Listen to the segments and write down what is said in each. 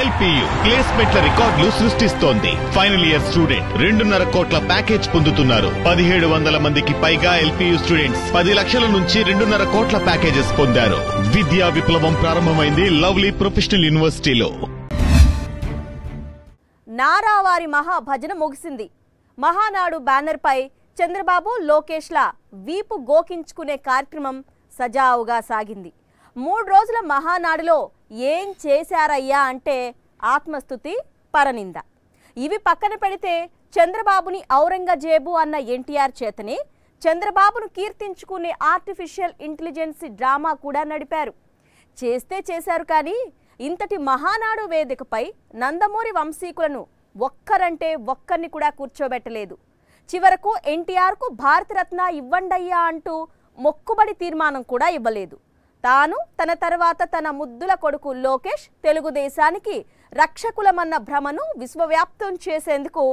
LPU ప్లేస్మెంట్ల రికార్డులు సృష్టిస్తోంది. Final year student 2.5 కోట్ల ప్యాకేజ్ పొందుతున్నారు. 1700 మందికి పైగా LPU స్టూడెంట్స్ 10 లక్షల నుంచి 2.5 కోట్ల ప్యాకేజెస్ పొందారు. విద్యా విప్లవం ప్రారంభమైంది లవ్లీ ప్రొఫెషనల్ యూనివర్సిటీలో. నారావారి మహాభజన ముగిసింది. మహానాడు బ్యానర్ పై చంద్రబాబు లోకేష్ల వీపు గోకించుకునే కార్యక్రమం సజావుగా సాగింది. 3 రోజుల మహానాడులో ఏం చేశారయ్యా అంటే ఆత్మస్తుతి, పరనింద. ఇవి పక్కన పెడితే చంద్రబాబుని ఔరంగజేబు అన్న ఎన్టీఆర్ చేతనే చంద్రబాబును కీర్తించుకునే ఆర్టిఫిషియల్ ఇంటెలిజెన్స్ డ్రామా కూడా నడిపారు. చేస్తే చేశారు కానీ ఇంతటి మహానాడు వేదికపై నందమూరి వంశీకులను ఒక్కరంటే ఒక్కరిని కూడా కూర్చోబెట్టలేదు. చివరకు ఎన్టీఆర్కు భారతరత్న ఇవ్వండయ్యా అంటూ మొక్కుబడి తీర్మానం కూడా ఇవ్వలేదు. తాను తన తర్వాత తన ముద్దుల కొడుకు లోకేష్ తెలుగుదేశానికి రక్షకులమన్న భ్రమను విశ్వవ్యాప్తం చేసేందుకు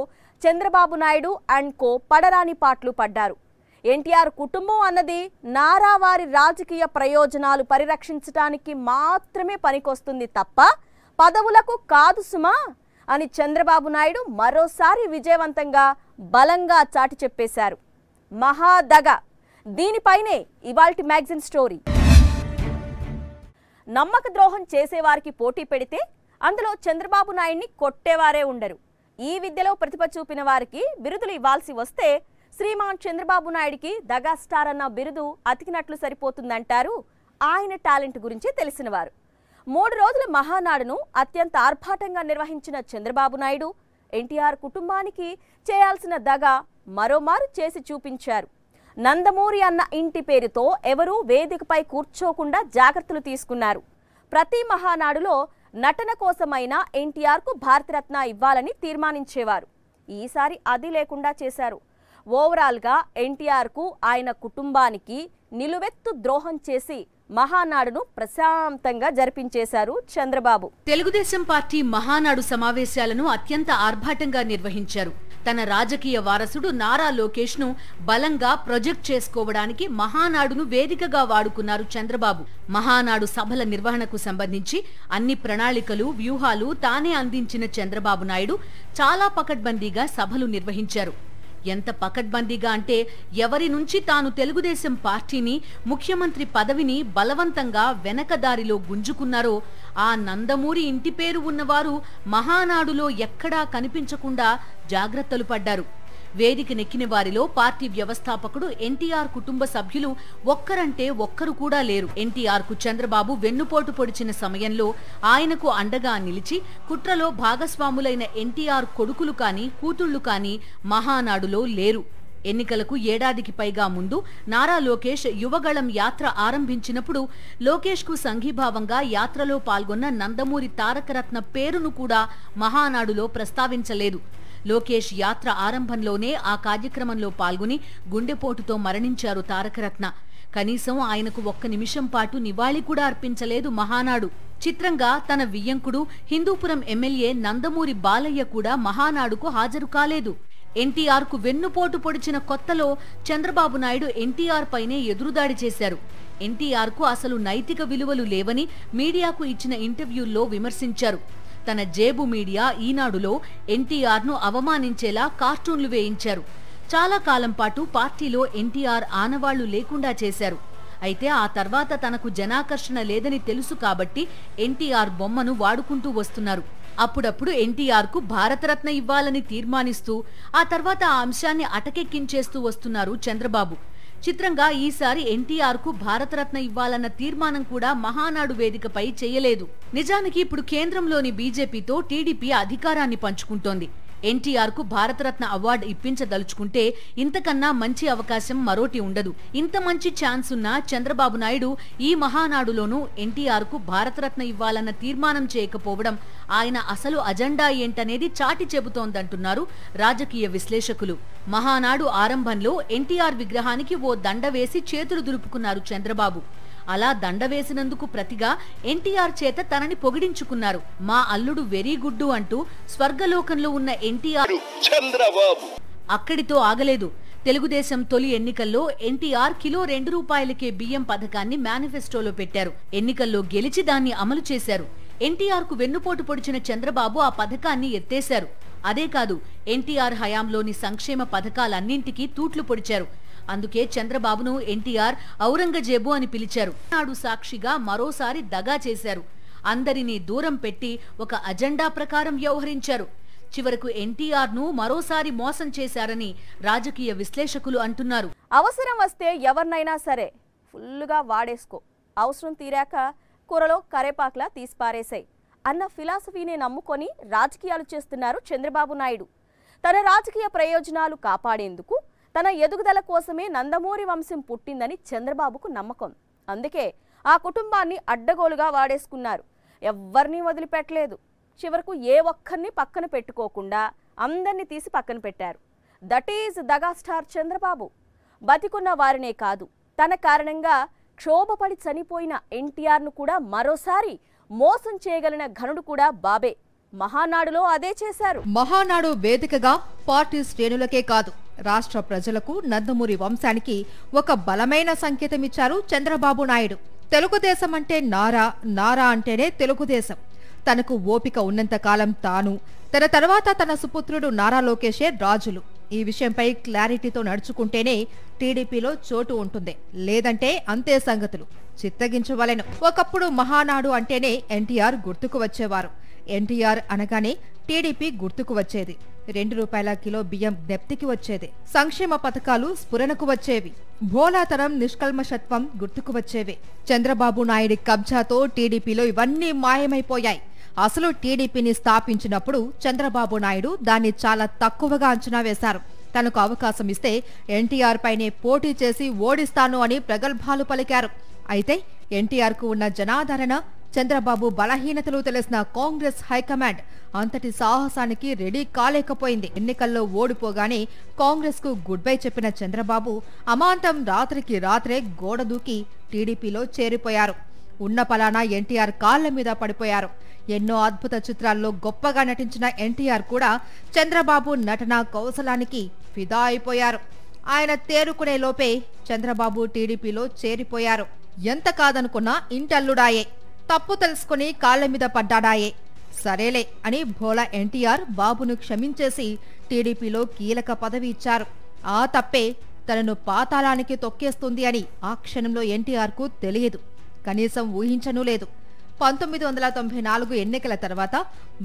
చంద్రబాబు నాయుడు అండ్ కో పడరాని పాటలు పడ్డారు. ఎన్టీఆర్ కుటుంబం అన్నది నారావారి రాజకీయ ప్రయోజనాలు పరిరక్షించడానికి మాత్రమే పనికొస్తుంది తప్ప పదవులకు కాదు సుమా అని చంద్రబాబు నాయుడు మరోసారి విజయవంతంగా బలంగా చాటి చెప్పేశారు. మహాదగ. దీనిపైనే ఇవాల్టి మ్యాగజైన్ స్టోరీ. నమ్మక ద్రోహం చేసేవారికి పోటీ పెడితే అందులో చంద్రబాబు నాయుడిని కొట్టేవారే ఉండరు. ఈ విద్యలో ప్రతిభ చూపిన వారికి బిరుదులు ఇవ్వాల్సి వస్తే శ్రీమాన్ చంద్రబాబు నాయుడికి దగా స్టార్ అన్న బిరుదు అతికినట్లు సరిపోతుందంటారు ఆయన టాలెంట్ గురించి తెలిసినవారు. 3 రోజుల మహానాడును అత్యంత ఆర్భాటంగా నిర్వహించిన చంద్రబాబు నాయుడు ఎన్టీఆర్ కుటుంబానికి చేయాల్సిన దగా మరోమారు చేసి చూపించారు. నందమూరి అన్న ఇంటి పేరుతో ఎవరూ వేదికపై కూర్చోకుండా జాగ్రత్తలు తీసుకున్నారు. ప్రతి మహానాడులో నటన కోసమైనా ఎన్టీఆర్కు భారతరత్న ఇవ్వాలని తీర్మానించేవారు. ఈసారి అది లేకుండా చేశారు. ఓవరాల్గా ఎన్టీఆర్కు ఆయన కుటుంబానికి నిలువెత్తు ద్రోహం చేసి మహానాడును ప్రశాంతంగా జరిపించేశారు చంద్రబాబు. తెలుగుదేశం పార్టీ మహానాడు సమావేశాలను అత్యంత ఆర్భాటంగా నిర్వహించారు. తన రాజకీయ వారసుడు నారా లోకేష్ ను బలంగా ప్రొజెక్ట్ చేసుకోవడానికి మహానాడును వేదికగా వాడుకున్నారు చంద్రబాబు. మహానాడు సభల నిర్వహణకు సంబంధించి అన్ని ప్రణాళికలు, వ్యూహాలు తానే అందించిన చంద్రబాబు నాయుడు చాలా పకడ్బందీగా సభలు నిర్వహించారు. ఎంత పకడ్బందీగా అంటే ఎవరి నుంచి తాను తెలుగుదేశం పార్టీని, ముఖ్యమంత్రి పదవిని బలవంతంగా వెనకదారిలో గుంజుకున్నారో ఆ నందమూరి ఇంటి పేరు ఉన్నవారు మహానాడులో ఎక్కడా కనిపించకుండా జాగ్రత్తలు పడ్డారు. వేదిక నెక్కిన వారిలో పార్టీ వ్యవస్థాపకుడు ఎన్టీఆర్ కుటుంబ సభ్యులు ఒక్కరంటే ఒక్కరు కూడా లేరు. ఎన్టీఆర్ కు చంద్రబాబు వెన్నుపోటు పొడిచిన సమయంలో ఆయనకు అండగా నిలిచి కుట్రలో భాగస్వాములైన ఎన్టీఆర్ కొడుకులు కాని కూతుళ్లు కాని మహానాడులో లేరు. ఎన్నికలకు ఏడాదికి పైగా ముందు నారా లోకేష్ యువగళం యాత్ర ఆరంభించినప్పుడు లోకేష్ కు సంఘీభావంగా యాత్రలో పాల్గొన్న నందమూరి తారకరత్న పేరును కూడా మహానాడులో ప్రస్తావించలేదు. లోకేష్ యాత్ర ఆరంభంలోనే ఆ కార్యక్రమంలో పాల్గొని గుండెపోటుతో మరణించారు తారకరత్న. కనీసం ఆయనకు 1 నిమిషం పాటు నివాళి కూడా అర్పించలేదు మహానాడు. చిత్రంగా తన వియ్యంకుడు హిందూపురం ఎమ్మెల్యే నందమూరి బాలయ్య కూడా మహానాడుకు హాజరు కాలేదు. ఎన్టీఆర్ కు వెన్నుపోటు పొడిచిన కొత్తలో చంద్రబాబు నాయుడు ఎన్టీఆర్ పైనే ఎదురుదాడి చేశారు. ఎన్టీఆర్ కు అసలు నైతిక విలువలు లేవని మీడియాకు ఇచ్చిన ఇంటర్వ్యూల్లో విమర్శించారు. తన జేబు మీడియా ఈనాడులో ఎన్టీఆర్ ను అవమానించేలా కార్టూన్లు వేయించారు. చాలా కాలం పాటు పార్టీలో ఎన్టీఆర్ ఆనవాళ్లు లేకుండా చేశారు. అయితే ఆ తర్వాత తనకు జనాకర్షణ లేదని తెలుసు కాబట్టి ఎన్టీఆర్ బొమ్మను వాడుకుంటూ వస్తున్నారు. అప్పుడప్పుడు ఎన్టీఆర్ కు భారతరత్న ఇవ్వాలని తీర్మానిస్తూ ఆ తర్వాత ఆ అంశాన్ని అటకెక్కించేస్తూ వస్తున్నారు చంద్రబాబు. చిత్రంగా ఈసారి ఎన్టీఆర్ కు భారతరత్న ఇవ్వాలన్న తీర్మానం కూడా మహానాడు వేదికపై చేయలేదు. నిజానికి ఇప్పుడు కేంద్రంలోని బీజేపీతో టీడీపీ అధికారాన్ని పంచుకుంటోంది. ఎన్టీఆర్ కు భారతరత్న అవార్డు ఇప్పించదలుచుకుంటే ఇంతకన్నా మంచి అవకాశం మరోటి ఉండదు. ఇంత మంచి ఛాన్స్ ఉన్నా చంద్రబాబు నాయుడు ఈ మహానాడులోనూ ఎన్టీఆర్ కు భారతరత్న ఇవ్వాలన్న తీర్మానం చేయకపోవడం ఆయన అసలు అజెండా ఏంటనేది చాటి చెబుతోందంటున్నారు రాజకీయ విశ్లేషకులు. మహానాడు ఆరంభంలో ఎన్టీఆర్ విగ్రహానికి ఓ దండ వేసి చేతులు దులుపుకున్నారు చంద్రబాబు. అలా దండ వేసినందుకు ప్రతిగా ఎన్టీఆర్ చేత తనని పొగిడించుకున్నారు. మా అల్లుడు వెరీ గుడ్డు అంటూ స్వర్గలోకంలో ఉన్న ఎన్టీఆర్ చంద్రబాబు అక్కడితో ఆగలేదు. తెలుగుదేశం తొలి ఎన్నికల్లో ఎన్టీఆర్ కిలో 2 రూపాయలకే బియ్యం పథకాన్ని మేనిఫెస్టోలో పెట్టారు. ఎన్నికల్లో గెలిచి దాన్ని అమలు చేశారు. ఎన్టీఆర్ కు వెన్నుపోటు పొడిచిన చంద్రబాబు ఆ పథకాన్ని ఎత్తేశారు. అదే కాదు, ఎన్టీఆర్ హయాంలోని సంక్షేమ పథకాలన్నింటికీ తూట్లు పొడిచారు. అందుకే చంద్రబాబును ఎన్టీఆర్ ఔరంగజేబు అని పిలిచారు. నాడు సాక్షిగా మరోసారి దగా చేశారు. అందరినీ దూరం పెట్టి ఒక అజెండా ప్రకారం వ్యవహరించారు. చివరకు ఎన్టీఆర్ ను మరోసారి మోసం చేశారని రాజకీయ విశ్లేషకులు అంటున్నారు. అవసరం వస్తే ఎవరినైనా సరే ఫుల్లుగా వాడేసుకో, అవసరం తీరాక కూరలో కరేపాక్లా తీసిపారేసాయి అన్న ఫిలాసఫీని నమ్ముకొని రాజకీయాలు చేస్తున్నారు చంద్రబాబు నాయుడు. తన రాజకీయ ప్రయోజనాలు కాపాడేందుకు, తన ఎదుగుదల కోసమే నందమూరి వంశం పుట్టిందని చంద్రబాబుకు నమ్మకం. అందుకే ఆ కుటుంబాన్ని అడ్డగోలుగా వాడేసుకున్నారు. ఎవ్వరినీ వదిలిపెట్టలేదు. చివరకు ఏ ఒక్కరిని పక్కన పెట్టుకోకుండా అందరినీ తీసి పక్కన పెట్టారు. దట్ ఈజ్ దగా స్టార్ చంద్రబాబు. బతికున్న వారినే కాదు, తన కారణంగా క్షోభపడి చనిపోయిన ఎన్టీఆర్ను కూడా మరోసారి మోసం చేయగలిగిన ఘనుడు కూడా బాబే. మహానాడులో అదే చేశారు. మహానాడు వేదికగా పార్టీ శ్రేణులకే కాదు, రాష్ట్ర ప్రజలకు నందమూరి వంశానికి ఒక బలమైన సంకేతమిచ్చారు చంద్రబాబు నాయుడు. తెలుగుదేశం అంటే నారా, నారా అంటేనే తెలుగుదేశం. తనకు ఓపిక ఉన్నంత కాలం తాను, తన తర్వాత తన సుపుత్రుడు నారా లోకేషే రాజులు. ఈ విషయంపై క్లారిటీతో నడుచుకుంటేనే టీడీపీలో చోటు ఉంటుంది, లేదంటే అంతే సంగతులు. చిత్తగించవలెను. ఒకప్పుడు మహానాడు అంటేనే ఎన్టీఆర్ గుర్తుకు వచ్చేవారు. ఎన్టీఆర్ అనగానే టీడీపీ గుర్తుకు వచ్చేది. 2 రూపాయల కిలో బియ్యం జ్ఞప్తికి వచ్చేది. సంక్షేమ పథకాలు స్ఫురణకు వచ్చేవి. భోలాతరం నిష్కల్మషత్వం గుర్తుకు వచ్చేవి. చంద్రబాబు నాయుడి కబ్జాతో టీడీపీలో ఇవన్నీ మాయమైపోయాయి. అసలు టీడీపీని స్థాపించినప్పుడు చంద్రబాబు నాయుడు దాన్ని చాలా తక్కువగా అంచనా వేశారు. తనకు అవకాశం ఇస్తే ఎన్టీఆర్ పైనే పోటీ చేసి ఓడిస్తాను అని ప్రగల్భాలు పలికారు. అయితే ఎన్టీఆర్ కు ఉన్న జనాదరణ, చంద్రబాబు బలహీనతలు తెలిసిన కాంగ్రెస్ హైకమాండ్ అంతటి సాహసానికి రెడీ కాలేకపోయింది. ఎన్నికల్లో ఓడిపోగానే కాంగ్రెస్ కు గుడ్ బై చెప్పిన చంద్రబాబు అమాంతం రాత్రికి రాత్రే గోడ దూకి టీడీపీలో చేరిపోయారు. ఉన్న పలానా ఎన్టీఆర్ కాళ్ల మీద పడిపోయారు. ఎన్నో అద్భుత చిత్రాల్లో గొప్పగా నటించిన ఎన్టీఆర్ కూడా చంద్రబాబు నటనా కౌశలానికి ఫిదా అయిపోయారు. ఆయన తేరుకునే లోపే చంద్రబాబు టీడీపీలో చేరిపోయారు. ఎంత కాదనుకున్నా ఇంటల్లుడాయే, తప్పు తెలుసుకుని కాళ్ల మీద పడ్డాడాయే. సరేలే అని భోలా ఎన్టీఆర్ బాబును క్షమించేసి టీడీపీలో కీలక పదవి ఇచ్చారు. ఆ తప్పే తనను పాతాళానికి తొక్కేస్తుంది అని ఆ క్షణంలో ఎన్టీఆర్ కు తెలియదు, కనీసం ఊహించనూ లేదు. 1994 ఎన్నికల తర్వాత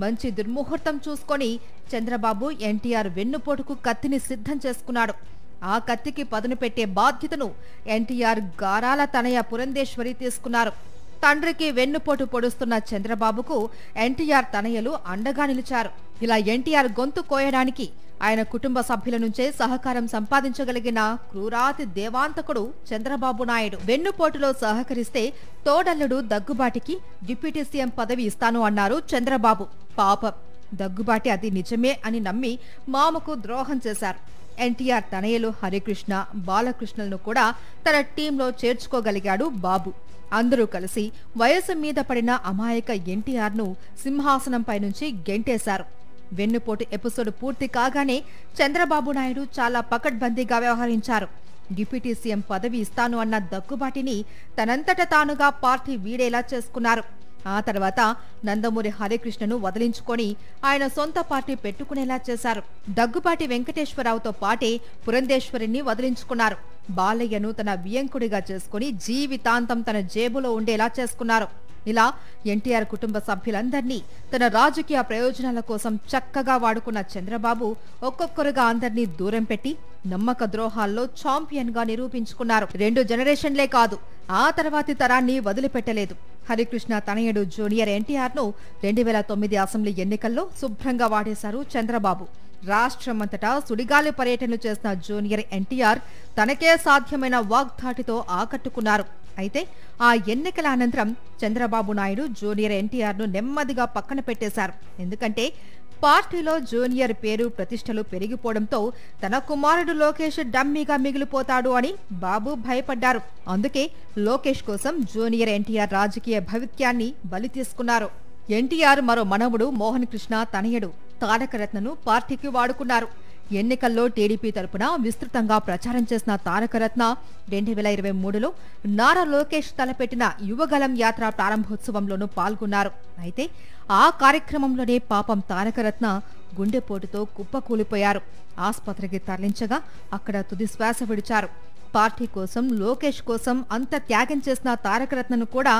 మంచి దుర్ముహూర్తం చూసుకొని చంద్రబాబు ఎన్టీఆర్ వెన్నుపోటుకు కత్తిని సిద్ధం చేసుకున్నాడు. ఆ కత్తికి పదును పెట్టే బాధ్యతను ఎన్టీఆర్ గారాల తనయ పురంధేశ్వరి తీసుకున్నారు. తండ్రికి వెన్నుపోటు పొడుస్తున్న చంద్రబాబుకు ఎన్టీఆర్ తనయలు అండగా నిలిచారు. ఇలా ఎన్టీఆర్ గొంతు కోయడానికి ఆయన కుటుంబ సభ్యుల నుంచే సహకారం సంపాదించగలిగిన క్రూరాతి దేవాంతకుడు చంద్రబాబు నాయుడు. వెన్నుపోటులో సహకరిస్తే తోడల్లుడు దగ్గుబాటికి డిప్యూటీ సీఎం పదవి ఇస్తాను అన్నారు చంద్రబాబు. పాపం, దగ్గుబాటి అది నిజమే అని నమ్మి మామకు ద్రోహం చేశారు. ఎన్టీఆర్ తనయలు హరికృష్ణ, బాలకృష్ణలను కూడా తన టీంలో చేర్చుకోగలిగాడు బాబు. అందరూ కలిసి వయసు మీద పడిన అమాయక ఎన్టీఆర్ను సింహాసనంపై నుంచి గెంటేశారు. వెన్నుపోటు ఎపిసోడ్ పూర్తి కాగానే చంద్రబాబు నాయుడు చాలా పకడ్బందీగా వ్యవహరించారు. డిప్యూటీ సీఎం పదవి ఇస్తాను అన్న దగ్గుబాటిని తనంతట తానుగా పార్టీ వీడేలా చేసుకున్నారు. ఆ తర్వాత నందమూరి హరికృష్ణను వదిలించుకొని ఆయన సొంత పార్టీ పెట్టుకునేలా చేశారు. దగ్గుబాటి వెంకటేశ్వరరావుతో పాటే పురంధేశ్వరిని వదిలించుకున్నారు. బాలయ్యను తన వియంకుడిగా చేసుకుని జీవితాంతం తన జేబులో ఉండేలా చేసుకున్నారు. ఇలా ఎన్టీఆర్ కుటుంబ సభ్యులందర్నీ తన రాజకీయ ప్రయోజనాల కోసం చక్కగా వాడుకున్న చంద్రబాబు ఒక్కొక్కరుగా అందర్నీ దూరం పెట్టి నమ్మక ద్రోహాల్లో ఛాంపియన్ గా నిరూపించుకున్నారు. 2 జనరేషన్లే కాదు, ఆ తర్వాతి తరాన్ని వదిలిపెట్టలేదు. హరికృష్ణ తనయుడు జూనియర్ ఎన్టీఆర్ ను 2009 అసెంబ్లీ ఎన్నికల్లో శుభ్రంగా వాడేశారు చంద్రబాబు. రాష్ట్రమంతటా సుడిగాలి పర్యటనలు చేసిన జూనియర్ ఎన్టీఆర్ తనకే సాధ్యమైన వాగ్ధాటితో ఆకట్టుకున్నారు. అయితే ఆ ఎన్నికల అనంతరం చంద్రబాబు నాయుడు జూనియర్ ఎన్టీఆర్ ను నెమ్మదిగా పక్కన పెట్టేశారు. ఎందుకంటే పార్టీలో జూనియర్ పేరు ప్రతిష్టలు పెరిగిపోవడంతో తన కుమారుడు లోకేష్ డమ్మీగా మిగిలిపోతాడు అని బాబు భయపడ్డారు. అందుకే లోకేష్ కోసం జూనియర్ ఎన్టీఆర్ రాజకీయ భవిత్యాన్ని బలి తీసుకున్నారు. ఎన్టీఆర్ మరో మనవుడు మోహన్ కృష్ణ తనయుడు తారకరత్నను పార్టీకి వాడుకున్నారు. ఎన్నికల్లో టీడీపీ తరపున విస్తృతంగా ప్రచారం చేసిన తారకరత్న 2023లో నారా లోకేష్ తలపెట్టిన యువగలం యాత్ర ప్రారంభోత్సవంలోనూ పాల్గొన్నారు. అయితే ఆ కార్యక్రమంలోనే పాపం తారకరత్న గుండెపోటుతో కుప్పకూలిపోయారు. ఆస్పత్రికి తరలించగా అక్కడ తుది శ్వాస విడిచారు. పార్టీ కోసం, లోకేష్ కోసం అంత త్యాగం చేసిన తారకరత్నను కూడా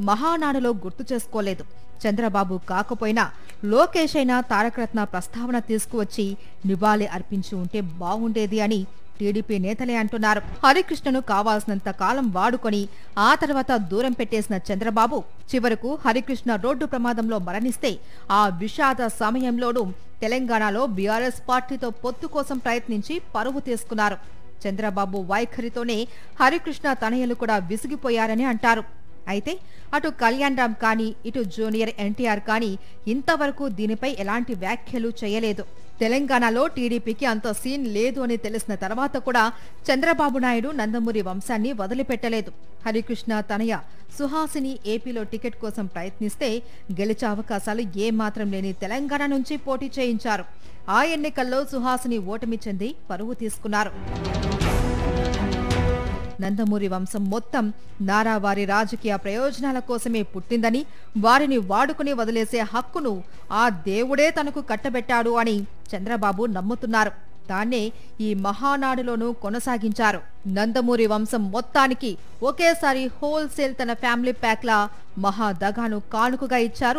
మహానాడులో గుర్తు చేసుకోలేదు. చంద్రబాబు కాకపోయినా లోకేష్ అయినా తారకరత్న ప్రస్తావన తీసుకువచ్చి నివాళి అర్పించి ఉంటే బాగుండేది అని టీడీపీ నేతలే అంటున్నారు. హరికృష్ణను కావాల్సినంత కాలం వాడుకొని ఆ తర్వాత దూరం పెట్టేసిన చంద్రబాబు చివరకు హరికృష్ణ రోడ్డు ప్రమాదంలో మరణిస్తే ఆ విషాద సమయంలోనూ తెలంగాణలో బీఆర్ఎస్ పార్టీతో పొత్తు కోసం ప్రయత్నించి పరువు తీసుకున్నారు. చంద్రబాబు వైఖరితోనే హరికృష్ణ తనయులు కూడా విసిగిపోయారని అంటారు. అయితే అటు కళ్యాణ్ రామ్ కానీ ఇటు జూనియర్ ఎన్టీఆర్ కానీ ఇంతవరకు దీనిపై ఎలాంటి వ్యాఖ్యలు చేయలేదు. తెలంగాణలో టీడీపీకి అంత సీన్ లేదు అని తెలిసిన తర్వాత కూడా చంద్రబాబు నాయుడు నందమూరి వంశాన్ని వదిలిపెట్టలేదు. హరికృష్ణ తనయ సుహాసిని ఏపీలో టికెట్ కోసం ప్రయత్నిస్తే గెలిచే అవకాశాలు ఏమాత్రం లేని తెలంగాణ నుంచి పోటీ చేయించారు. ఆ ఎన్నికల్లో సుహాసిని ఓటమి చెంది పరువు తీసుకున్నారు. నందమూరి వంశం మొత్తం నారా వారి రాజకీయ ప్రయోజనాల కోసమే పుట్టిందని, వారిని వాడుకుని వదిలేసే హక్కును ఆ దేవుడే తనకు కట్టబెట్టాడు అని చంద్రబాబు నమ్ముతున్నారు. దాన్నే ఈ మహానాడులోనూ కొనసాగించారు. నందమూరి వంశం మొత్తానికి ఒకేసారి హోల్సేల్ తన ఫ్యామిలీ ప్యాక్లా మహాదగాను కానుకగా ఇచ్చారు